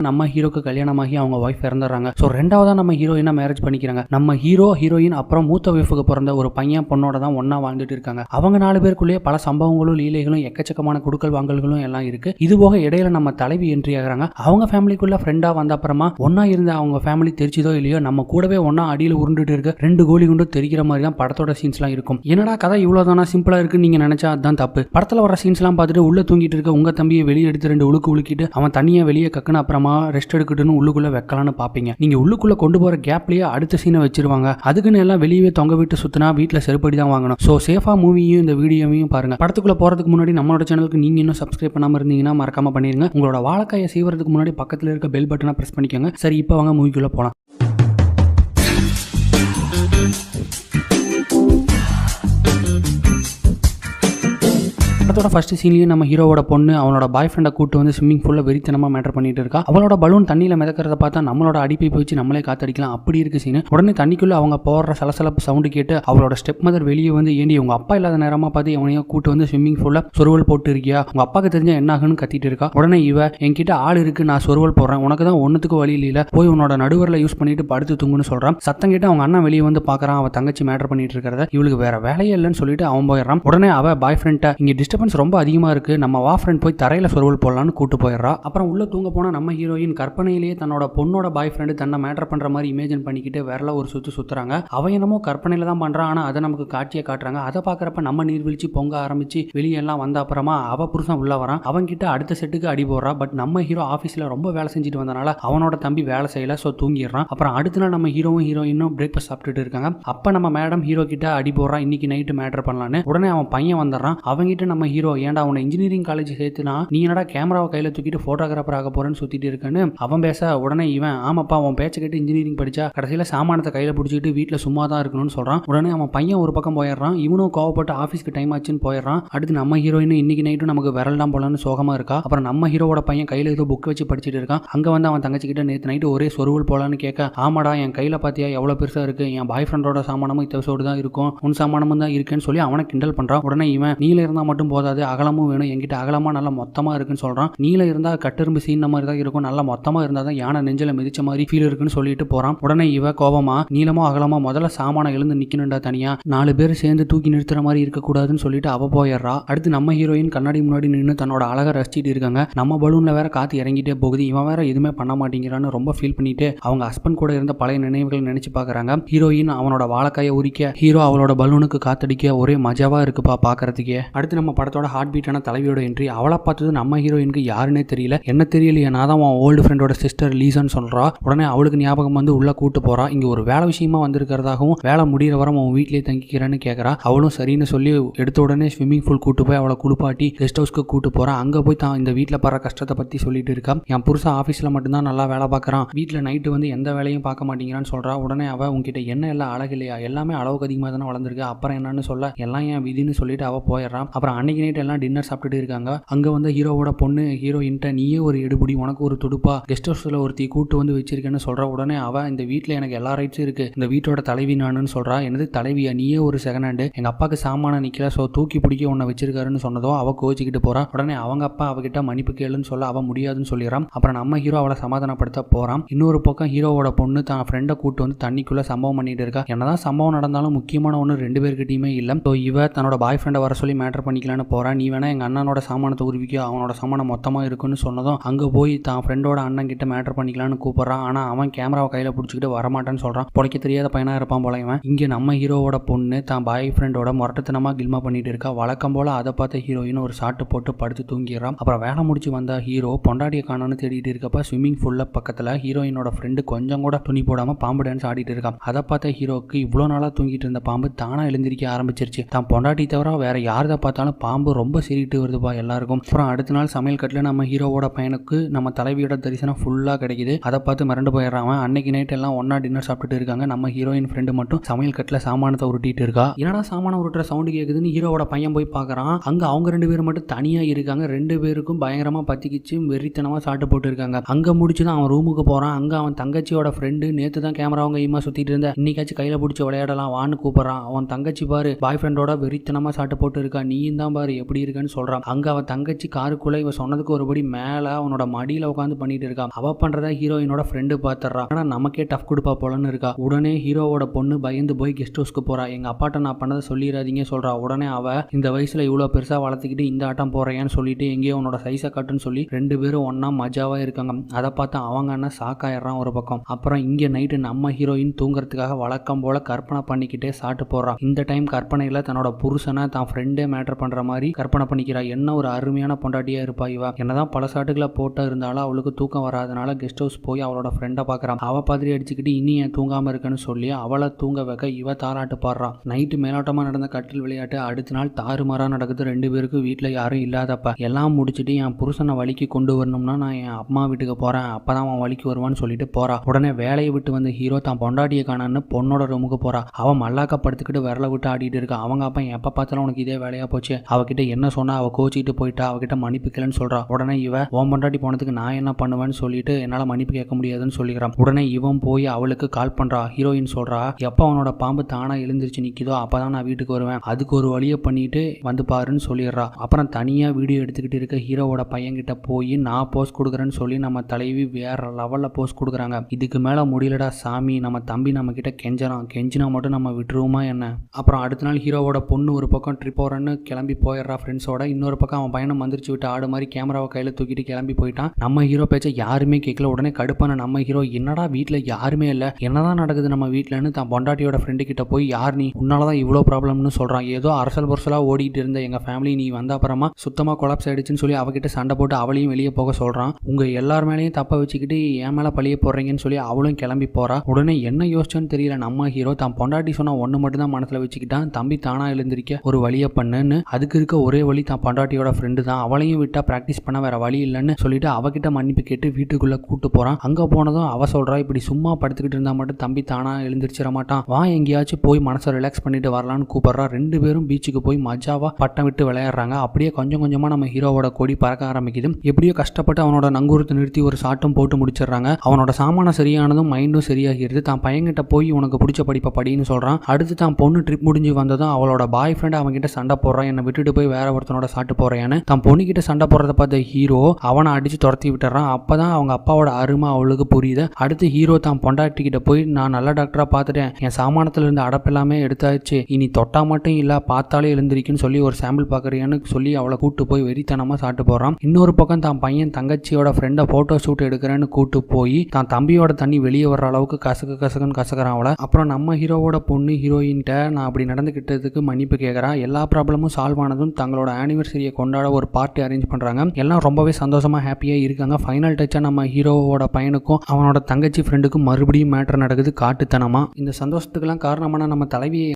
நம்ம ஹீரோக்கு கல்யாணமாகி அவங்க ஒய்ஃப் இறந்துறாங்க. ஸோ ரெண்டாவதா நம்ம ஹீரோயினா மேரேஜ் பண்ணிக்கிறாங்க. நம்ம ஹீரோ ஹீரோயின் அப்புறம் மூத்த ஒய்ஃபுக்கு பிறந்த ஒரு பையன் பொண்ணோட தான் ஒன்னா வாழ்ந்துட்டு இருக்காங்க. அவங்க 4 பேருக்குள்ளேயே பல சம்பவங்களும் லீலைகளும் எக்கச்சக்கமான குடுக்கல் வாங்கல்களும் எல்லாம் இருக்கு. இது போக இடையில நம்ம தலைவி என்ட்ரி ஆகிறாங்க. அவங்க ஃபேமிலிக்குள்ள ஃப்ரெண்டா வந்த அப்புறமா ஒன்னா இருந்த அவங்க ஃபேமிலி தெரிச்சதோ இல்லையோ நம்ம கூடவே ஒன்னா அடியில் உருண்டுட்டு இருக்க 2 கோலி குண்டு தெரிகிற மாதிரி தான் படத்தோட சீன்ஸ்லாம் இருக்கும். என்னடா கதை இவ்வளவுதானா சிம்பிளா இருக்குன்னு நீங்க நினைச்சா அதுதான் தப்பு. படத்துல வர சீன்ஸ்லாம் பார்த்துட்டு உள்ள தூங்கிட்டு இருக்க உங்க தம்பியை வெளியே எடுத்து 2 உழுக்கு உழுக்கிட்டு அவன் தனியா வெளியே கக்குன்னு அப்புறமா ரெஸ்ட் எடுக்கட்டுன்னு உள்ளுக்குள்ள வைக்கலான்னு பாப்பீங்க. நீங்க உள்ளுக்குள்ள கொண்டு போற கேப்லயே அடுத்த சீனை வச்சிருவாங்க. அதுக்குன்னு எல்லாம் வெளியே தொங்க விட்டு சுத்தினா வீட்டுல செருப்படி தான் வாங்கணும். ஸோ சேஃபா மூவியும் இந்த வீடியோவையும் பாருங்க. படத்துக்குள்ள போறதுக்கு முன்னாடி நம்மளோட சேனலுக்கு நீங்க இன்னும் சப்ஸ்கிரைப் பண்ணாம இருந்தீங்கன்னா மறக்காம பண்ணிருங்க. உங்களோட வாழைக்காயை சீவறதுக்கு முன்னாடி பக்கத்துல இருக்க பெல் பட்டனை பிரஸ் பண்ணிக்கோங்க. சரி, இப்போ வாங்க மூவிக்குள்ள போலாம். படத்தோட ஃபர்ஸ்ட் சீன்லயே நம்ம ஹீரோவோட பொண்ணு அவனோட பாய் ஃப்ரெண்டை கூட்டு வந்து ஸ்விம்மிங் பூல்ல வெறித்தனமா மேட்டர் பண்ணிட்டு இருக்கா. அவளோட பலூன் தண்ணியில மிதக்கிறத பார்த்தா நம்மளோட அடிப்பை வச்சு நம்மளே காத்தடிக்கலாம் அப்படி இருக்கு சீன். உடனே தண்ணிக்குள்ள அவங்க போடுற சலசலப்பு சவுண்டு கேட்டு அவளோட ஸ்டெப் மதர் வெளியே வந்து ஏண்டி உங்க அப்பா இல்லாத நேரமா பார்த்து அவனையும் கூட்டு வந்து ஸ்விம்மிங் பூல்ல சொருவல் போட்டு இருக்கியா, உங்க அப்பாக்கு தெரிஞ்சா என்ன ஆகுன்னு கத்திட்டு இருக்கா. உடனே இவ என்கிட்ட ஆள் இருக்கு, நான் சொருவல் போடுறேன், உனக்கு தான் ஒன்னுத்துக்கு வழி இல்ல, போய் உன்னோட நடுவரில் யூஸ் பண்ணிட்டு படுத்து தூங்குன்னு சொல்றான். சத்தம் கேட்டு அவங்க அண்ணன் வெளியே வந்து பாக்குறான். அவ தங்கச்சி மேட்டர் பண்ணிட்டு இருக்கிறத. இவளுக்கு வேற வேலையே இல்லைன்னு சொல்லிட்டு அவன் போயிடுறான். உடனே அவ பாய் ஃப்ரெண்ட இங்க டிஸ்டர்பன்ஸ் ரொம்ப அதிகமா இருக்கு, நம்ம வா ஃப்ரெண்ட் போய் தரையில சொருவல் போடலான்னு கூட்டு போயிடுறா. அப்புறம் உள்ள தூங்க போனா நம்ம ஹீரோயின் கற்பனையிலேயே தன்னோட பொண்ணோட பாய் ஃப்ரெண்டு தன்னை மேட்டர் பண்ற மாதிரி இமேஜின் பண்ணிக்கிட்டு வேறல ஒரு சுத்துறாங்க. அவன் என்னமோ கற்பனையில தான் பண்றான், ஆனா அதை நமக்கு காட்சியை காட்டுறாங்க. அதை பாக்குறப்ப நம்ம நீர்வீழ்ச்சி பொங்க ஆரம்பிச்சு வெளியெல்லாம் வந்த அப்புறமா அவ புருஷன் உள்ள வரான். அவன் கிட்ட அடுத்த செட்டுக்கு அடி போடுறா. பட் நம்ம ஹீரோ ஆபீஸ்ல ரொம்ப வேலை செஞ்சுட்டு வந்தனால அவனோட தம்பி வேலை செய்யல, சோ தூங்கிடுறான். அப்புறம் அடுத்த நாள் நம்ம ஹீரோவும் ஹீரோயினும் பிரேக்ஃபாஸ்ட் சாப்பிட்டுட்டு இருக்காங்க. அப்ப நம்ம மேடம் ஹீரோ கிட்ட அடி போடுறா, இன்னைக்கு நைட்டு மேட்டர் பண்ணலான்னு. உடனே அவன் பையன் வந்துடுறான். அவங்கிட்ட நம்ம ஹீரோ ஏன்டா அவனை இன்ஜினியரிங் காலேஜ் சேர்த்துனா நீ என்னடா கேமராவை கையில தூக்கிட்டு போட்டோகிராஃபர் ஆக போறேன்னு சுத்திட்டு இருக்கேன்னு அவன் பேச, உடனே இவன் ஆமாப்பா உன் பேச்ச கேட்டு இன்ஜினியரிங் படிச்சா கடைசியில சாமானத்தை கையில பிடிச்சிட்டு வீட்டுல சும்மா தான் இருக்கணும்னு சொல்றான். உடனே அவன் பையன் ஒரு பக்கம் போயிடுறான். இவனும் கோவப்பட்டு ஆஃபீஸ்க்கு டைம் ஆச்சுன்னு போயிடுறான். அடுத்து நம்ம ஹீரோயின் இன்னைக்கு நைட்டும் நமக்கு விரல் போலன்னு சோகமா இருக்கா. அப்புறம் நம்ம ஹீரோவோட பையன் கையில ஏதோ புக் வச்சு படிச்சுட்டு இருக்கான். அங்க வந்து அவன் தங்கச்சி கிட்ட நேற்று நைட்டு ஒரே சொருவல் போலான்னு கேட்க, ஆமாடா என் கையில பாத்தியா எவ்வளவு பெருசா இருக்கு, என் பாய் ஃப்ரெண்டோட சாமானமும் இத்தோடு தான் இருக்கும், உன் சாமானமும் தான் இருக்குன்னு சொல்லி அவனை கிண்டல் பண்றான். உடனே இவன் நீல இருந்தா மட்டும் போதாது, அகலமும் வேணும், என்கிட்ட அகலமா நல்லா மொத்தமா இருக்குன்னு சொல்றான். நீல இருந்தா கட்டெரும்பு சீன மாதிரி தான் இருக்கும், நல்லா மொத்தமா இருந்தா தான் யானை நெஞ்சில மிதிச்ச மாதிரி ஃபீல் இருக்குன்னு சொல்லிட்டு போறான். உடனே இவ கோபமா நீளமோ அகலமா முதல்ல சாமான எழுந்து நிக்கணும்டா, தனியா 4 பேர் சேர்ந்து தூக்கி நிறுத்துற மாதிரி இருக்க கூடாதுன்னு சொல்லிட்டு அவ போயிடுறா. அடுத்து நம்ம ஹீரோயின் கண்ணாடி முன்னாடி நின்று தன்னோட அழகை ரசிச்சிட்டு இருக்காங்க. நம்ம பலூன்ல வேற காத்து இறங்கிட்டே போகுது, இவன் வேற எதுவுமே பண்ண மாட்டேங்கிறான்னு ரொம்ப ஃபீல் பண்ணிட்டு அவங்க ஹஸ்பண்ட் கூட இருந்த பழைய நினைவுகள் நினைச்சு பாக்குறாங்க. ஹீரோயின் அவனோட வாழைக்காயை உரிக்க, ஹீரோ அவளோட பலூனுக்கு காத்தடிக்க ஒரே மஜாவா இருக்குப்பா பாக்குறதுக்கே. அடுத்து நம்ம படத்தோட ஹார்ட் பீட்டான தலைவியோட என்ட்ரி. அவளை பார்த்தது நம்ம ஹீரோயினுக்கு யாருன்னே தெரியல. என்ன தெரியலையே, நான் தான் உன் ஓல்டு ஃப்ரெண்டோட சிஸ்டர் லீசான்னு சொல்றா. உடனே அவளுக்கு ஞாபகம் வந்து உள்ள கூட்டு போறா. இங்க ஒரு வேலை விஷயமா வந்திருக்கிறதாகவும் வேலை முடிகிற வரை அவன் வீட்லயே தங்கிக்கிறேன்னு கேட்கறா. அவளும் சரின்னு சொல்லி எடுத்த உடனே ஸ்விம்மிங் பூல் கூட்டு போய் அவளை குளிப்பாட்டி கெஸ்ட் ஹவுஸ்க்கு கூட்டு போறான். அங்க போய் தான் இந்த வீட்டுல படுற கஷ்டத்தை பத்தி சொல்லிட்டு இருக்கா. என் புருஷன் ஆபீஸ்ல மட்டும்தான் நல்லா வேலை பார்க்கறான், வீட்டுல நைட்டு வந்து எந்த வேலையும் பார்க்க மாட்டேங்கிறான்னு சொல்றா. உடனே அவ உங்ககிட்ட என்ன எல்லாம் அழகு இல்லையா, எல்லாமே அளவுக்கு அதிகமாக தானே வளர்ந்துருக்கு, அப்புறம் என்னன்னு சொல்ல எல்லாம் என் விதின்னு சொல்லிட்டு அவ போயிடுறான். அப்புறம் அன்னைக்கு நைட் எல்லாம் டின்னர் சாப்பிட்டுட்டு இருக்காங்க. அங்க வந்து ஹீரோவோட பொண்ணு ஹீரோயின்ட்ட நீயே ஒரு எடுபடி, உனக்கு ஒரு துடுப்பா, கெஸ்ட் ஹவுஸ்ல ஒருத்தி கூட்டு வந்து வச்சிருக்கேன்னு சொல்றா. உடனே அவ இந்த வீட்டுல எனக்கு எல்லா ரைட்ஸும் இருக்கு, இந்த வீட்டோட தலைவி நானுன்னு சொல்றா. என்னது தலைவியா, நீயே ஒரு செகண்ட் ஹேண்டு, எங்க அப்பாக்கு சாமான நிக்கல, சோ தூக்கி பிடிக்க உன்னை வச்சிருக்காருன்னு சொன்னதோ அவ கோச்சிக்கிட்டு போறா. உடனே அவங்க அப்பா அவகிட்ட மன்னிப்பு கேளுன்னு சொல்ல அவ முடியாதுன்னு சொல்லிடுறான். அப்புறம் நம்ம ஹீரோ அவளை சமாதானப்படுத்த போறான். இன்னொரு பக்கம் ஹீரோவோட பொண்ணு தான் ஃப்ரெண்டை கூட்டு வந்து தண்ணிக்குள்ள சம்பவம் பண்ணிட்டு இருக்கா. என்னதான் சம்பவம் நடந்தாலும் முக்கியமான ஒன்று 2 பேர்கிட்டயுமே இல்ல. ஸோ இவ தன்னோட பாய் ஃப்ரெண்டை வர சொல்லி மேட்டர் பண்ணிக்கலான்னு போறா. நீ வேணா எங்க அண்ணனோட சாமானத்தை உருவிக்கோ, அவனோட சாமானம் மொத்தமா இருக்குன்னு சொன்னதும் அங்க போய் தான் ஃப்ரெண்டோட அண்ணன் கிட்ட மேட்டர் பண்ணிக்கலான்னு கூப்பிடுறான். ஆனா அவன் கேமராவை கையில பிடிச்சிக்கிட்டு வரமாட்டான்னு சொல்றான். பொழைக்க தெரியாத பையனா இருப்பான் போல இவன். இங்க நம்ம ஹீரோவோட பொண்ணு தான் பாய் ஃப்ரெண்டோட முரட்டத்தனமா கில்மா பண்ணிட்டு இருக்கா. வழக்கம் போல அதை பார்த்த ஹீரோயின் ஒரு ஷாட்டு போட்டு படுத்து தூங்கிடுறான். அப்புறம் வேலை முடிச்சு வந்த ஹீரோ பொண்டாட்டியை காணோன்னு தேடிட்டு இருக்கப்ப ஸ்விம்மிங் பூல்ல பக்கத்துல ஹீரோயினோட ஃப்ரெண்டு கொஞ்சம் கூட துணி போடாம பாம்பு டான்ஸ் ஆடிட்டு இருக்கான். அதை பார்த்த ஹீரோக்கு இவ்வளவு நாளா தூங்கிட்டு இருந்த பாம்பு தானா எழுந்திருக்க ஆரம்பிச்சிருச்சு. தான் பொண்டாட்டி தவிர வேற யாரதை பார்த்தாலும் பாம்பு ரொம்ப சிரிட்டு வருதுப்பா எல்லாருக்கும். அப்புறம் அடுத்த நாள் சமையல் கட்டில நம்ம ஹீரோவோட பையனுக்கு நம்ம தலைவியோட தரிசனம் ஃபுல்லா கிடைக்குது. அதை பார்த்து மிரண்டு போயிடுறான். அன்னைக்கு நைட் எல்லாம் ஒன்னா டின்னர் சாப்பிட்டுட்டு இருக்காங்க. நம்ம ஹீரோயின் ஃப்ரெண்டு மட்டும் சமையல் கட்டில சாமானத்தை உருட்டிட்டு இருக்கா. என்னடா சாமான உருட்டுற சவுண்டு கேக்குதுன்னு ஹீரோவோட பையன் போய் பாக்குறான். அங்க அவங்க 2 பேரும் மட்டும் தனியா இருக்காங்க. 2 பேருக்கும் பயங்கரமா பத்திக்கிச்சு வெறித்தனமா சாட்டு போட்டு இருக்காங்க. அங்க முடிச்சுதான் அவன் ரூமுக்கு போறான். அங்க அவன் தங்கச்சியோட ஃப்ரெண்டு நேத்து தான் கேமராவங்க கையுமா சுத்திட்டு இருந்த, இன்னைக்காச்சும் கையில பிடிச்சி விளையாடலாம் வான்னு கூப்பிடுறான். அவன் தங்கச்சி பாரு பாய் ஃப்ரெண்டோட வெறித்தனமா சாட்டு போட்டு இருக்கா, நீயும் தான் பாரு எப்படி இருக்குன்னு சொல்றான். அங்க அவ தங்கச்சி காருக்குள்ள இவ சொன்னதுக்கு ஒருபடி மேல அவனோட மடியில உட்காந்து பண்ணிட்டு இருக்கா. அவ பண்றதா ஹீரோயினோட ஃப்ரெண்டு பாத்துறா. ஆனா நமக்கே டஃப் கொடுப்பா போலன்னு இருக்கா. உடனே ஹீரோவோட பொண்ணு பயந்து போய் கெஸ்ட் ஹவுஸ்க்கு போறா. எங்க அப்பாட்ட நான் பண்ணதை சொல்லிடாதீங்க சொல்றா. உடனே அவ இந்த வயசுல இவ்வளவு பெருசா வளர்த்துக்கிட்டு இந்த ஆட்டம் போறேன்னு சொல்லிட்டு எங்கேயோ உன்னோட சைஸை காட்டுன்னு சொல்லி 2 பேரும் ஒன்னா மஜாவா இருக்காங்க. அதை பார்த்து அவங்க அண்ணன் சாக்காயிடுறான் ஒரு பக்கம். அப்புறம் இங்க நைட்டு நம்ம ஹீரோயின் தூங்குறதுக்காக வழக்கம் போல கற்பனை பண்ணிக்கிட்டே சாட்டு போறான். இந்த டைம் கற்பனையில தன்னோட புருஷனை தான் ஃப்ரெண்டே மேட்டர் பண்ற மாதிரி கற்பனை பண்ணிக்கிறா. என்ன ஒரு அருமையான பொண்டாட்டியா இருப்பா இவ. என்னதான் பல சாட்டுகளை போட்டா இருந்தாலும் அவளுக்கு தூக்கம் வராதனால கெஸ்ட் ஹவுஸ் போய் அவளோட ஃப்ரெண்டை பாக்குறான். அவ பாதிரி அடிச்சுக்கிட்டு இனி ஏன் தூங்காம இருக்குன்னு சொல்லி அவளை தூங்க வைக்க இவ தாராட்டு பாடுறான். நைட்டு மேலோட்டமா நடந்த கட்டில் விளையாட்டு அடுத்த நாள் தாறுமாறா நடக்குது. 2 பேருக்கும் வீட்டுல யாரும் இல்லாதப்ப எல்லாம் முடிச்சுட்டு என் புருஷனை வலிக்கு கொண்டு வரணும்னா நான் என் அம்மா வீட்டுக்கு போறேன், அப்பதான் அவன் வலிக்கு வருவான்னு சொல்லிட்டு போறா. உடனே வேலையை விட்டு வந்த ஹீரோ தான் பொண்டாட்டியை காணான்னு பொண்ணோட ரூமுக்கு போறா. அவன் மல்லாக்க படுத்துக்கிட்டு விரல விட்டு ஆடிட்டு இருக்கா. அவங்க அப்பா எப்ப பார்த்தாலும் உனக்கு இதே வேலையா போச்சு, அவகிட்ட என்ன சொன்னா அவ கோச்சிட்டு போயிட்டா, அவகிட்ட மன்னிப்புக்கலன்னு சொல்றா. உடனே இவ உன் பொண்டாட்டி போனதுக்கு நான் என்ன பண்ணுவேன்னு சொல்லிட்டு என்னால மன்னிப்பு கேட்க முடியாதுன்னு சொல்லிக்கிறான். உடனே இவன் போய் அவளுக்கு கால் பண்றா. ஹீரோயின் சொல்றா, எப்ப அவனோட பாம்பு தானா எழுந்திருச்சு நிக்குதோ அப்பதான் நான் வீட்டுக்கு வருவேன், அதுக்கு ஒரு வழியை பண்ணிட்டு வந்து பாருன்னு சொல்லிடுறா. அப்புறம் தனியா வீடியோ எடுத்துக்கிட்டு இருக்க ஹீரோவோட பையன் கிட்ட போய் நான் போஸ்ட் கொடுக்குறேன்னு சொல்லி நம்ம தலைவி வேற லெவல்ல போஸ்ட் கொடுக்குறாங்க. இதுக்கு மேல முடியலடா சாமி, நம்ம தம்பி நம்ம கிட்ட கெஞ்சினா மட்டும் நம்ம விட்டுருவோமா என்ன. அப்புறம் அடுத்த நாள் ஹீரோவோட பொண்ணு ஒரு பக்கம் ட்ரிப் போறேன்னு கிளம்பி போயிடுறா ஃப்ரெண்ட்ஸோட. இன்னொரு பக்கம் அவன் பையனை மந்திரிச்சு விட்டு ஆடு மாதிரி கேமராவை கையில தூக்கிட்டு கிளம்பி போயிட்டான். நம்ம ஹீரோ பேச்ச யாருமே கேட்கல. உடனே கடுப்பான நம்ம ஹீரோ என்னடா வீட்டுல யாருமே இல்ல, என்னதான் நடக்குது நம்ம வீட்டுலன்னு தான் பொண்டாட்டியோட ஃப்ரெண்டு கிட்ட போய் யார் நீ, உன்னாலதான் இவ்வளவு ப்ராப்ளம்னு சொல்றான். ஏதோ அரசல் பொரசலா ஓடிட்டு இருந்த எங்க ஃபேமிலி நீ வந்த அப்புறமா சுத்தமா கொலாப்ஸ் ஆயிடுச்சுன்னு சொல்லி அவகிட்ட சண்டை போட்டு அவளையும் வெளியே போக சொல்றான். உங்க எல்லார் மேலேயும் தப்ப வச்சுக்கிட்டு என் மேல பழிய போடுறீங்கன்னு சொல்லி அவளும் கிளம்பி போறா. உடனே என்ன யோசிச்சோன்னு தெரியல நம்ம ஹீரோ தான் பொண்டாட்டி சொன்னா ஒண்ணு மட்டும் தான் மனசுல வச்சுக்கிட்டான், தம்பி தானா எழுந்திருக்க ஒரு வழியை பண்ணுன்னு. அதுக்கு இருக்க ஒரே வழி தான் பொண்டாட்டியோட ஃப்ரெண்டு தான், அவளையும் விட்டா பிராக்டிஸ் பண்ண வேற வழி இல்லைன்னு சொல்லிட்டு அவகிட்ட மன்னிப்பு கேட்டு வீட்டுக்குள்ள கூட்டு போறான். அங்க போனதும் அவ சொல்றா, இப்படி சும்மா படுத்துக்கிட்டு இருந்தா மட்டும் தம்பி தானா எழுந்திரிச்சிட மாட்டான், வா எங்கேயாச்சும் போய் மனசை ரிலாக்ஸ் பண்ணிட்டு வரலான்னு கூப்பிடுறா. 2 பேரும் பீச்சுக்கு போய் மஜாவா பட்டம் விட்டு விளையாடுறாங்க. அப்படியே கொஞ்சம் கொஞ்சமா நம்ம ஹீரோவோட கொடி பறக்க ஆரம்பிக்குது. எப்படியோ கஷ்டப்பட்டு அவனோட நங்கூரத்தை நிறுத்தி ஒரு ஷாட்டும் போட்டு முடிச்சிடுறாங்க. அவனோட சாமான சரியானதும் மைண்டும் சரியாகிறது. தான் பையன்கிட்ட போய் உனக்கு பிடிச்ச படிப்பை படின்னு சொல்றான். அடுத்து தான் பொண்ணு ட்ரிப் முடிஞ்சு வந்ததும் அவளோட பாய் ஃப்ரெண்ட் அவங்க கிட்ட சண்டை போடுறான், என்னை விட்டுட்டு போய் வேற ஒருத்தனோட சாட்டு போறேன்னு. தான் பொண்ணு கிட்ட சண்டை போடுறத பார்த்த ஹீரோ அவனை அடிச்சு துரத்தி விட்டுறான். அப்பதான் அவங்க அப்பாவோட அருமை அவளுக்கு புரியுது. அடுத்து ஹீரோ தான் பொண்டாட்டி கிட்ட போய் நான் நல்ல டாக்டரா பார்த்துட்டேன், என் சாமானத்துல இருந்து அடப்பெல்லாமே எடுத்தாச்சு, இனி தொட்டா மட்டும் இல்ல பார்த்தாலே எழுந்திருக்குன்னு சொல்லி ஒரு சாம்பிள் பாக்குறியான்னு சொல்லி அவளை கூட்டு போய் வெறித்தனமா சாட்டு போறான். இன்னொரு பக்கம் தான் பையன் தங்கச்சியோட ஃப்ரெண்டை போட்டோ ஷூட் எடுக்கிறேன்னு கூட்டு போய் தான் தம்பியோட தண்ணி வெளியே வர்ற அளவுக்கு கசக்குன்னு கசக்குறான் அவளை. அப்புறம் நம்ம ஹீரோவோட பொண்ணு ஹீரோயின்ட்ட நான் அப்படி நடந்துக்கிட்டதுக்கு மன்னிப்பு கேட்கறா. எல்லா ப்ராப்ளமும் சால்வ் ஆனதும் தங்களோட ஆனிவர்சரியை கொண்டாட ஒரு பார்ட்டி அரேஞ்ச் பண்றாங்க. எல்லாம் ரொம்பவே சந்தோஷமா ஹாப்பியா இருக்காங்க. ஃபைனல் டச்சா நம்ம ஹீரோவோட பையனுக்கும் அவனோட தங்கச்சி ஃப்ரெண்டுக்கும் மறுபடியும் மேட்டர் நடக்குது காட்டுத்தனமா. இந்த சந்தோஷத்துக்கெல்லாம் காரணமான நம்ம தலைவியை